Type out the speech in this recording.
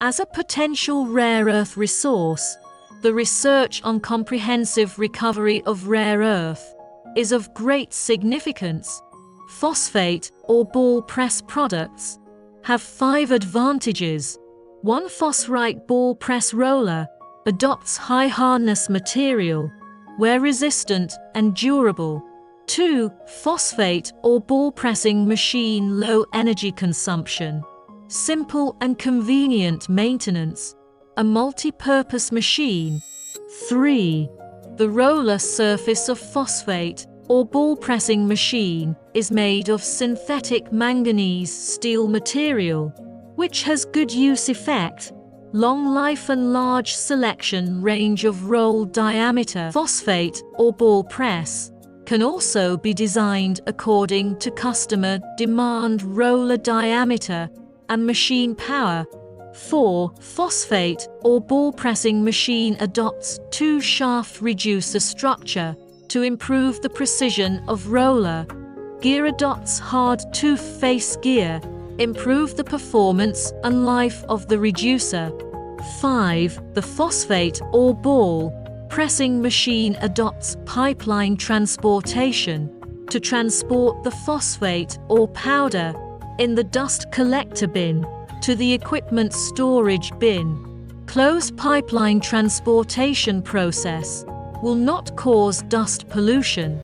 As a potential rare earth resource, the research on comprehensive recovery of rare earth is of great significance. Phosphate or ball press products have 5 advantages. 1. Phosphite ball press roller adopts high hardness material, wear resistant and durable. 2. Phosphate or ball pressing machine low energy consumption, simple and convenient maintenance, a multi-purpose machine. 3. The roller surface of phosphate or ball pressing machine is made of synthetic manganese steel material, which has good use effect, long life and large selection range of roll diameter. Phosphate or ball press can also be designed according to customer demand roller diameter and machine power. 4. Phosphate or ball pressing machine adopts 2 shaft reducer structure to improve the precision of roller. Gear adopts hard tooth face gear, improve the performance and life of the reducer. 5. The phosphate or ball pressing machine adopts pipeline transportation to transport the phosphate or powder in the dust collector bin to the equipment storage bin. Closed pipeline transportation process will not cause dust pollution.